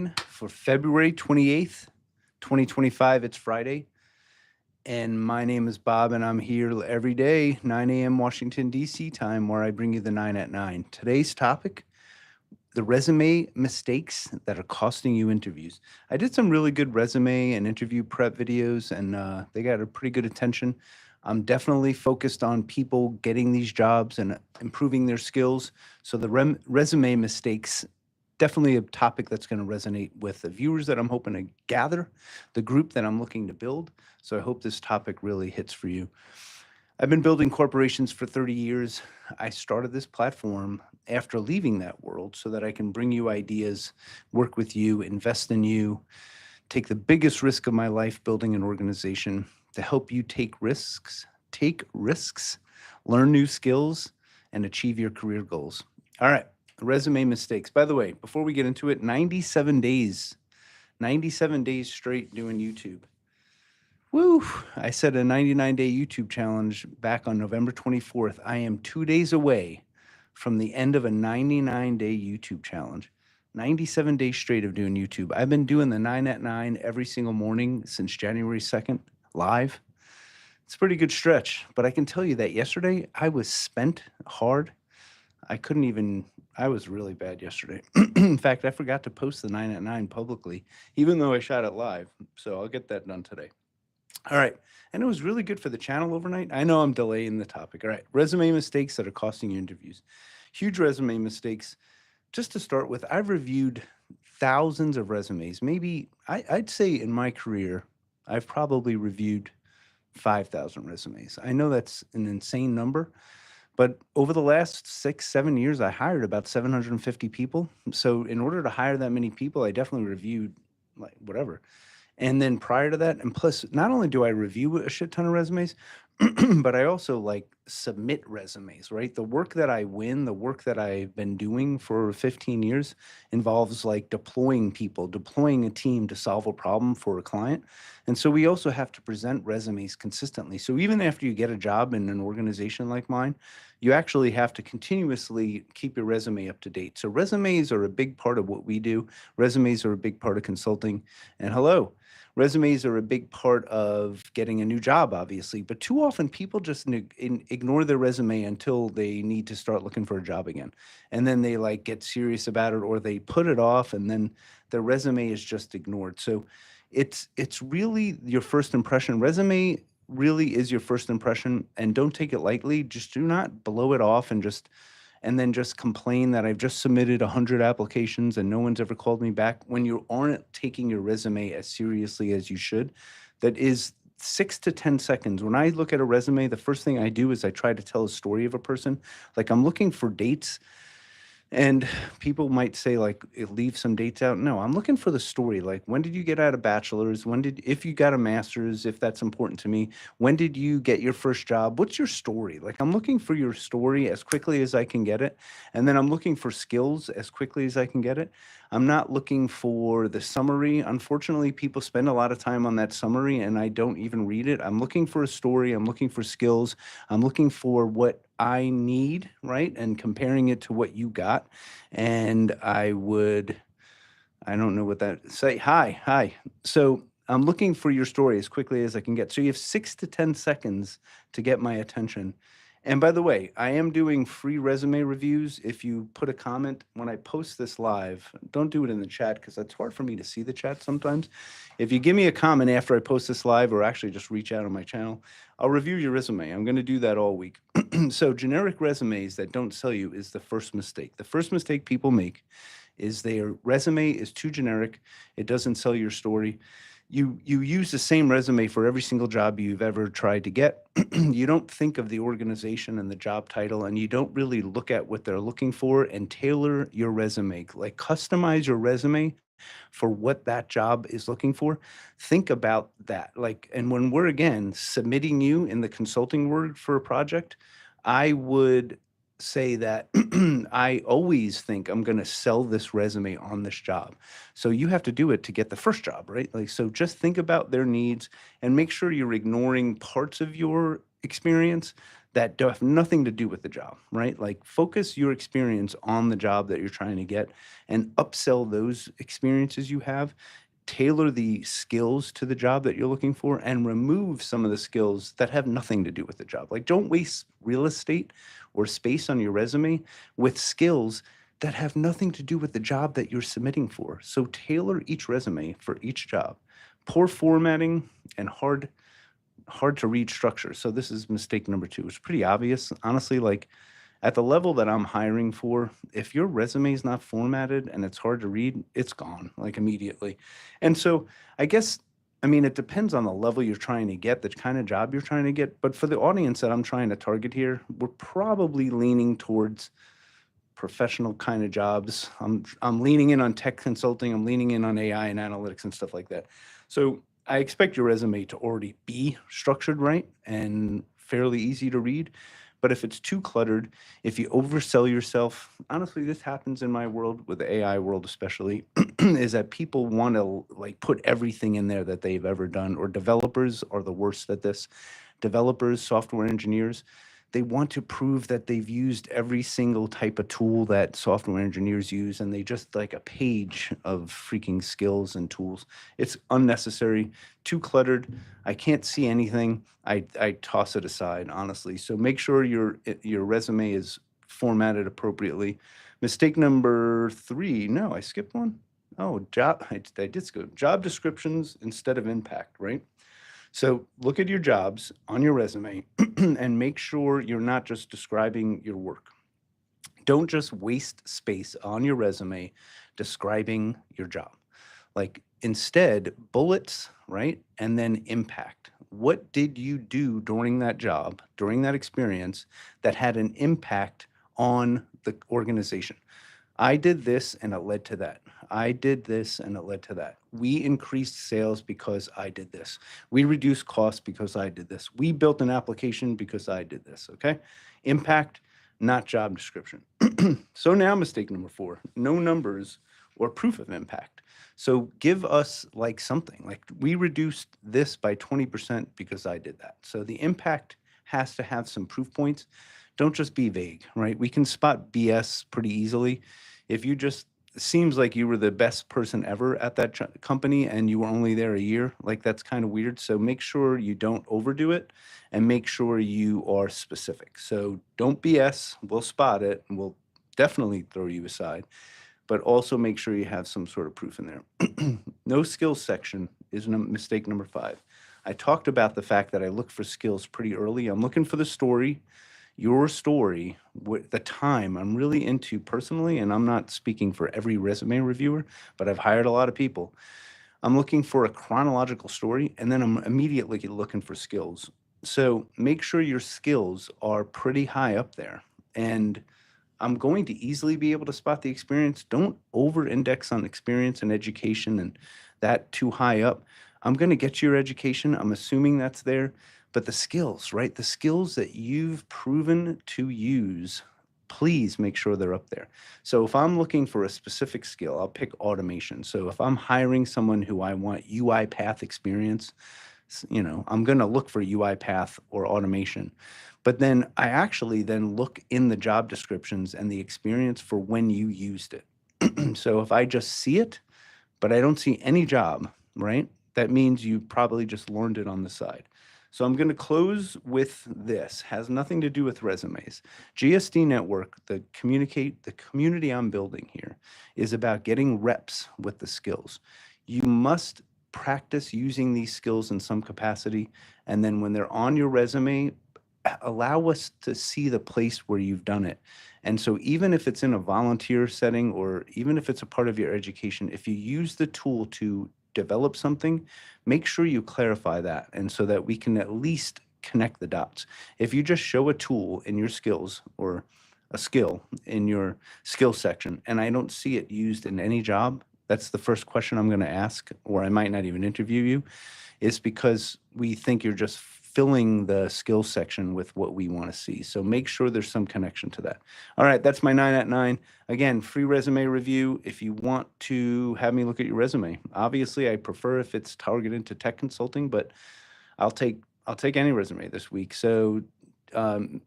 9 for February 28th, 2025. It's Friday. And my name is Bob, and I'm here every day, 9 a.m. Washington, D.C. time, where I bring you the 9 at 9. Today's topic, the resume mistakes that are costing you interviews. I did some really good resume and interview prep videos, and they got a pretty good attention. I'm definitely focused on people getting these jobs and improving their skills. So the resume mistakes, definitely a topic that's going to resonate with the viewers that I'm hoping to gather, the group that I'm looking to build. So I hope this topic really hits for you. I've been building corporations for 30 years. I started this platform after leaving that world so that I can bring you ideas, work with you, invest in you, take the biggest risk of my life building an organization to help you take risks, learn new skills, and achieve your career goals. All right, resume mistakes. By the way, before we get into it, 97 days straight doing YouTube. Woo! I set a 99-day YouTube challenge back on November 24th. I am 2 days away from the end of a 99-day YouTube challenge. 97 days straight of doing YouTube. I've been doing the 9 at 9 every single morning since January 2nd, live. It's a pretty good stretch, but I can tell you that yesterday I was spent hard. I was really bad yesterday. In fact, I forgot to post the 9 at 9 publicly, even though I shot it live. So I'll get that done today. All right. And it was really good for the channel overnight. I know I'm delaying the topic. All right. Resume mistakes that are costing you interviews. Huge resume mistakes. Just to start with, I've reviewed thousands of resumes. Maybe I'd say in my career, I've probably reviewed 5,000 resumes. I know that's an insane number, but over the last 6-7 years, I hired about 750 people. So in order to hire that many people, I definitely reviewed like whatever. And then prior to that, and plus, not only do I review a shit ton of resumes, but I also like submit resumes, right? The work that I win, the work that I've been doing for 15 years involves like deploying people, deploying a team to solve a problem for a client. And so we also have to present resumes consistently. So even after you get a job in an organization like mine, you actually have to continuously keep your resume up to date. So resumes are a big part of what we do. Resumes are a big part of consulting. And hello. Resumes are a big part of getting a new job, obviously, but too often people just ignore their resume until they need to start looking for a job again. And then they like get serious about it, or they put it off, and then their resume is just ignored. So it's really your first impression. Resume really is your first impression, and don't take it lightly. Just do not blow it off and then just complain that I've just submitted 100 applications and no one's ever called me back when you aren't taking your resume as seriously as you should. That is 6 to 10 seconds. When I look at a resume, the first thing I do is I try to tell a story of a person. Like I'm looking for dates. And people might say, like, leave some dates out. No, I'm looking for the story. Like, when did you get out of bachelor's? If you got a master's, if that's important to me, when did you get your first job? What's your story? Like, I'm looking for your story as quickly as I can get it. And then I'm looking for skills as quickly as I can get it. I'm not looking for the summary. Unfortunately, people spend a lot of time on that summary and I don't even read it. I'm looking for a story. I'm looking for skills. I'm looking for what I need, right? And comparing it to what you got. And I don't know what that say. Hi. So I'm looking for your story as quickly as I can get. So you have 6 to 10 seconds to get my attention. And by the way, I am doing free resume reviews. If you put a comment when I post this live, don't do it in the chat because it's hard for me to see the chat sometimes. If you give me a comment after I post this live, or actually just reach out on my channel, I'll review your resume. I'm going to do that all week. So generic resumes that don't sell you is the first mistake. The first mistake people make is their resume is too generic. It doesn't sell your story. You use the same resume for every single job you've ever tried to get. You don't think of the organization and the job title, and you don't really look at what they're looking for and tailor your resume. Like customize your resume for what that job is looking for. Think about that. Like, and when we're again submitting you in the consulting world for a project, I would say that I always think I'm going to sell this resume on this job. So you have to do it to get the first job, right? Like, so just think about their needs and make sure you're ignoring parts of your experience that have nothing to do with the job, right? Like focus your experience on the job that you're trying to get and upsell those experiences you have, tailor the skills to the job that you're looking for, and remove some of the skills that have nothing to do with the job. Like don't waste real estate or space on your resume with skills that have nothing to do with the job that you're submitting for. So tailor each resume for each job. Poor formatting and hard to read structure. So this is mistake number 2. It's pretty obvious. Honestly, like at the level that I'm hiring for, if your resume is not formatted and it's hard to read, it's gone like immediately. And so I guess, I mean, it depends on the level you're trying to get, the kind of job you're trying to get. But for the audience that I'm trying to target here, we're probably leaning towards professional kind of jobs. I'm leaning in on tech consulting. I'm leaning in on AI and analytics and stuff like that. So I expect your resume to already be structured right and fairly easy to read. But if it's too cluttered, if you oversell yourself, honestly, this happens in my world, with the AI world especially, is that people want to like put everything in there that they've ever done, or developers are the worst at this. Developers, software engineers, they want to prove that they've used every single type of tool that software engineers use, and they just like a page of freaking skills and tools. It's unnecessary, too cluttered. I can't see anything. I toss it aside, honestly. So make sure your resume is formatted appropriately. Mistake number 3. No, I skipped one. Oh, I did skip job descriptions instead of impact, right? So look at your jobs on your resume and make sure you're not just describing your work. Don't just waste space on your resume describing your job. Like instead, bullets, right? And then impact. What did you do during that job, during that experience, that had an impact on the organization? I did this and it led to that. I did this and it led to that. We increased sales because I did this. We reduced costs because I did this. We built an application because I did this. Okay. Impact, not job description. So now mistake number 4, no numbers or proof of impact. So give us like something like we reduced this by 20% because I did that. So the impact has to have some proof points. Don't just be vague, right? We can spot BS pretty easily. If you just seems like you were the best person ever at that company and you were only there a year, like that's kind of weird. So make sure you don't overdo it and make sure you are specific. So don't BS, we'll spot it and we'll definitely throw you aside, but also make sure you have some sort of proof in there. No skills section is mistake number 5. I talked about the fact that I look for skills pretty early. I'm looking for the story, your story, the time. I'm really into personally, and I'm not speaking for every resume reviewer, but I've hired a lot of people. I'm looking for a chronological story, and then I'm immediately looking for skills. So make sure your skills are pretty high up there. And I'm going to easily be able to spot the experience. Don't over index on experience and education and that too high up. I'm going to get your education. I'm assuming that's there. But the skills, right? The skills that you've proven to use, please make sure they're up there. So if I'm looking for a specific skill, I'll pick automation. So if I'm hiring someone who I want UiPath experience, I'm going to look for UiPath or automation. But then I actually then look in the job descriptions and the experience for when you used it. So if I just see it, but I don't see any job, right? That means you probably just learned it on the side. So I'm going to close with this. Has nothing to do with resumes. GSD Network, the community I'm building here, is about getting reps with the skills. You must practice using these skills in some capacity, and then when they're on your resume, allow us to see the place where you've done it. And so even if it's in a volunteer setting or even if it's a part of your education, if you use the tool to develop something, make sure you clarify that, and so that we can at least connect the dots. If you just show a tool in your skills or a skill in your skill section and I don't see it used in any job, that's the first question I'm going to ask, or I might not even interview you, is because we think you're just filling the skills section with what we want to see. So make sure there's some connection to that. All right, that's my 9 at 9. Again, free resume review if you want to have me look at your resume. Obviously, I prefer if it's targeted to tech consulting, but I'll take any resume this week. So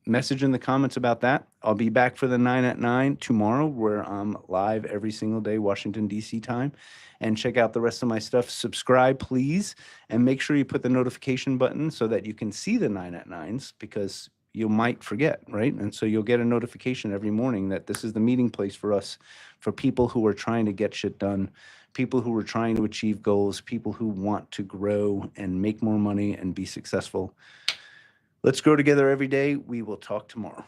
message in the comments about that. I'll be back for the 9 at 9 tomorrow, where I'm live every single day, Washington, D.C. time. And check out the rest of my stuff. Subscribe, please. And make sure you put the notification button so that you can see the 9 at 9s, because you might forget, right? And so you'll get a notification every morning that this is the meeting place for us, for people who are trying to get shit done, people who are trying to achieve goals, people who want to grow and make more money and be successful. Let's grow together every day. We will talk tomorrow.